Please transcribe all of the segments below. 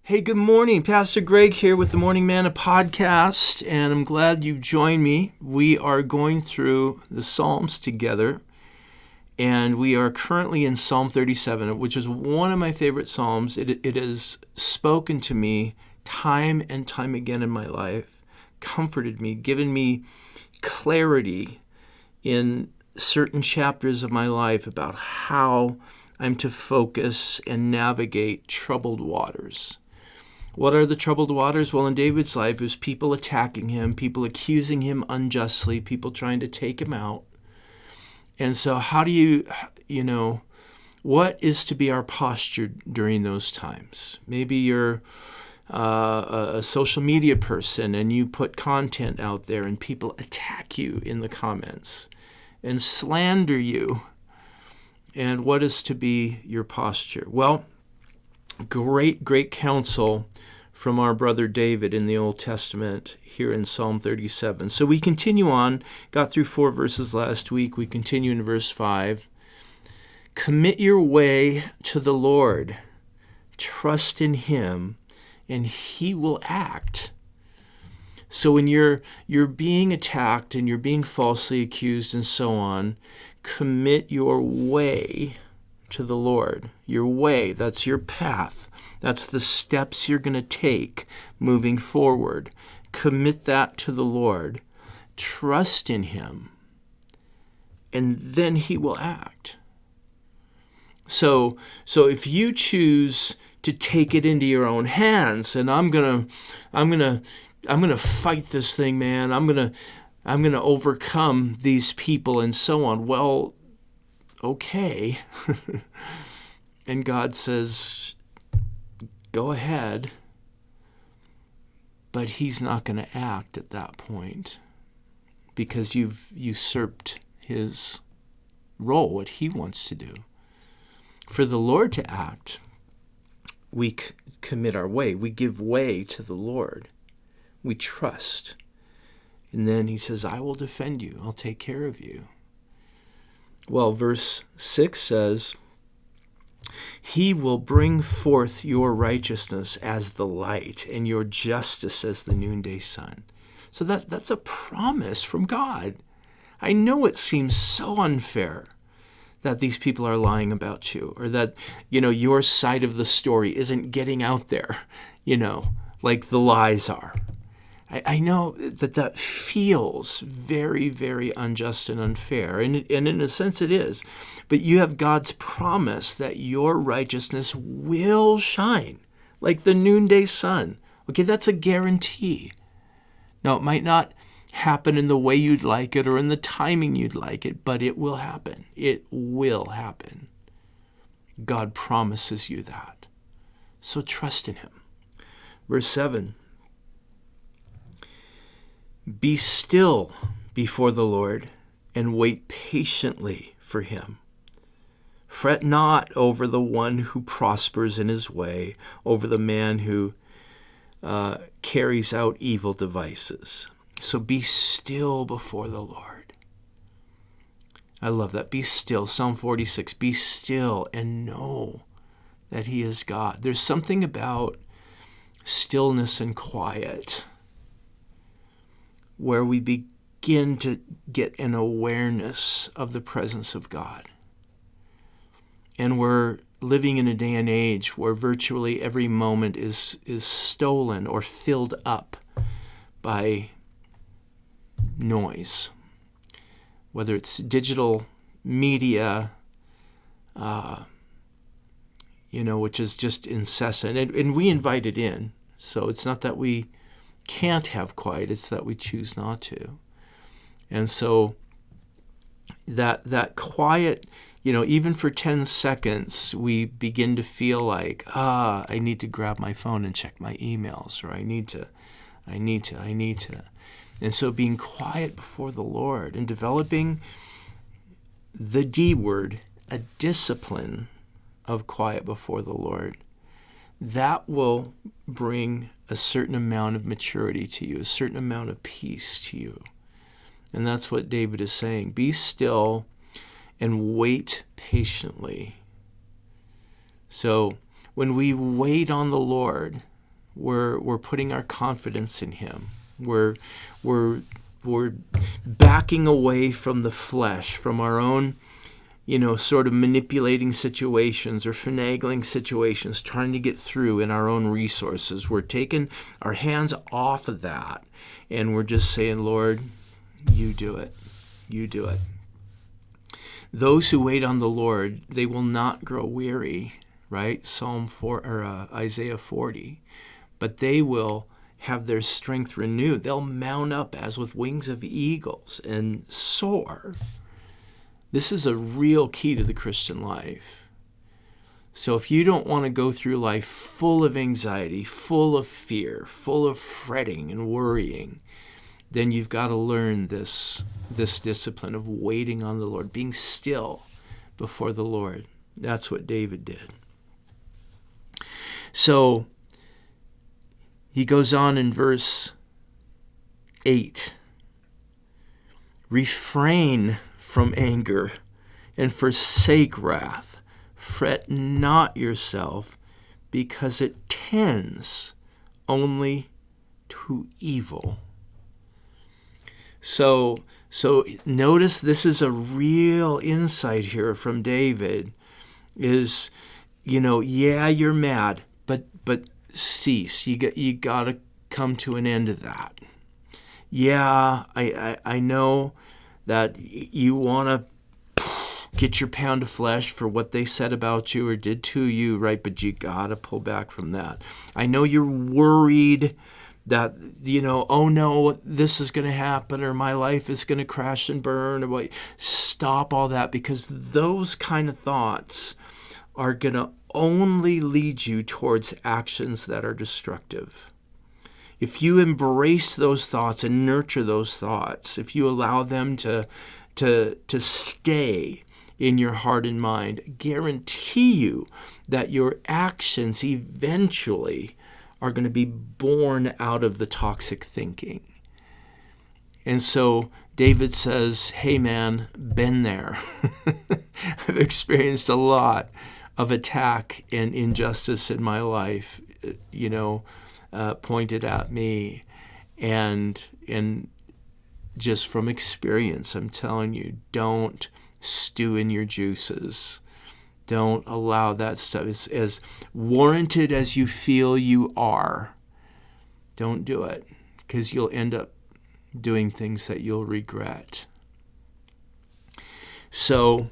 Hey, good morning. Pastor Greg here with the Morning Manna podcast, and I'm glad you've joined me. We are going through the Psalms together, and we are currently in Psalm 37, which is one of my favorite Psalms. It has spoken to me time and time again in my life, comforted me, given me clarity in certain chapters of my life about how I'm to focus and navigate troubled waters. What are the troubled waters? Well, in David's life, it was people attacking him, people accusing him unjustly, people trying to take him out. And so how do you what is to be our posture during those times? Maybe you're a social media person and you put content out there and people attack you in the comments and slander you. And what is to be your posture? Well, great counsel from our brother David in the Old Testament here in Psalm 37. So we continue on, got through 4 verses last week. We continue in verse 5. Commit your way to the Lord. Trust in him, and he will act. So when you're being attacked and you're being falsely accused and so on, commit your way to the Lord. Your way, that's your path. That's the steps you're going to take moving forward. Commit that to the Lord. Trust in him, and then he will act. So if you choose to take it into your own hands, and I'm gonna fight this thing, man. I'm gonna overcome these people and so on. Well, okay. And God says, go ahead. But he's not going to act at that point because you've usurped his role, what he wants to do. For the Lord to act, we commit our way. We give way to the Lord. We trust. And then he says, I will defend you. I'll take care of you. Well, verse 6 says, he will bring forth your righteousness as the light and your justice as the noonday sun. So that's a promise from God. I know it seems so unfair that these people are lying about you, or that, your side of the story isn't getting out there, like the lies are. I know that feels very, very unjust and unfair, and in a sense it is. But you have God's promise that your righteousness will shine like the noonday sun. Okay, that's a guarantee. Now, it might not happen in the way you'd like it or in the timing you'd like it, but it will happen. It will happen. God promises you that. So trust in him. Verse 7. Be still before the Lord and wait patiently for him. Fret not over the one who prospers in his way, over the man who carries out evil devices. So be still before the Lord. I love that. Be still. Psalm 46. Be still and know that he is God. There's something about stillness and quiet where we begin to get an awareness of the presence of God. And we're living in a day and age where virtually every moment is stolen or filled up by noise. Whether it's digital media, which is just incessant. And we invite it in. So it's not that we can't have quiet, it's that we choose not to. And so that quiet, even for 10 seconds, we begin to feel like, I need to grab my phone and check my emails, or I need to. And so being quiet before the Lord and developing the D word, a discipline of quiet before the Lord, that will bring a certain amount of maturity to you, a certain amount of peace to you. And that's what David is saying. Be still and wait patiently. So when we wait on the Lord, We're putting our confidence in him. We're backing away from the flesh, from our own, sort of manipulating situations or finagling situations, trying to get through in our own resources. We're taking our hands off of that, and we're just saying, Lord, you do it. You do it. Those who wait on the Lord, they will not grow weary, right? Isaiah 40. But they will have their strength renewed. They'll mount up as with wings of eagles and soar. This is a real key to the Christian life. So if you don't want to go through life full of anxiety, full of fear, full of fretting and worrying, then you've got to learn this discipline of waiting on the Lord, being still before the Lord. That's what David did. So he goes on in verse 8. Refrain from anger and forsake wrath. Fret not yourself, because it tends only to evil. So notice this is a real insight here from David. Is, you're mad, but cease. You got to come to an end of that. Yeah, I know that you want to get your pound of flesh for what they said about you or did to you, right? But you got to pull back from that. I know you're worried that, oh no, this is going to happen, or my life is going to crash and burn, or what. Stop all that, because those kind of thoughts are going to only lead you towards actions that are destructive. If you embrace those thoughts and nurture those thoughts, if you allow them to stay in your heart and mind, guarantee you that your actions eventually are going to be born out of the toxic thinking. And so David says, hey man, been there. I've experienced a lot of attack and injustice in my life, pointed at me. And just from experience, I'm telling you, don't stew in your juices. Don't allow that stuff. As warranted as you feel you are, don't do it, because you'll end up doing things that you'll regret. So,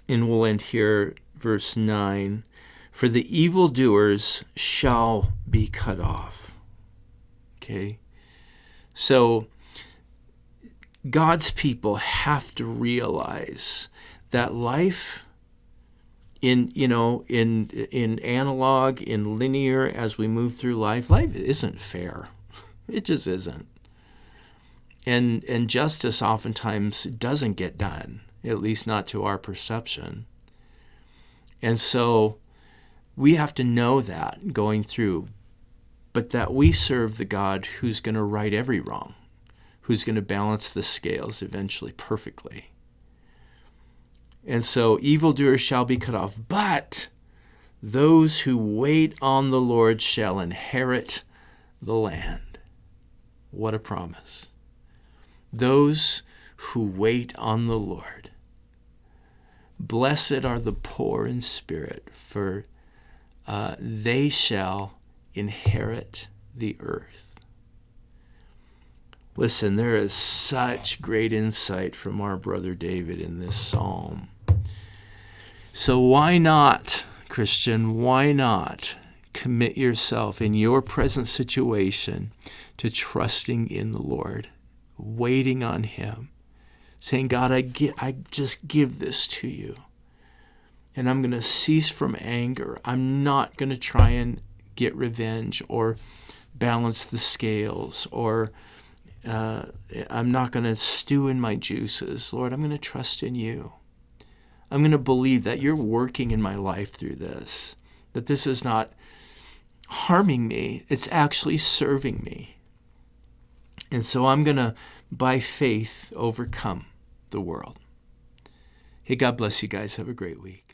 and we'll end here, verse 9. For the evildoers shall be cut off. Okay? So, God's people have to realize that life in analog, in linear, as we move through life isn't fair. It just isn't. And justice oftentimes doesn't get done, at least not to our perception. And so we have to know that going through, but that we serve the God who's going to right every wrong, who's going to balance the scales eventually perfectly. And so evildoers shall be cut off, but those who wait on the Lord shall inherit the land. What a promise. Those who wait on the Lord. Blessed are the poor in spirit, for they shall inherit the earth. Listen, there is such great insight from our brother David in this psalm. So why not, Christian, why not commit yourself in your present situation to trusting in the Lord, waiting on Him, saying, God, I just give this to you. And I'm going to cease from anger. I'm not going to try and get revenge or balance the scales, or I'm not going to stew in my juices. Lord, I'm going to trust in you. I'm going to believe that you're working in my life through this, that this is not harming me. It's actually serving me. And so I'm going to, by faith, overcome the world. Hey, God bless you guys. Have a great week.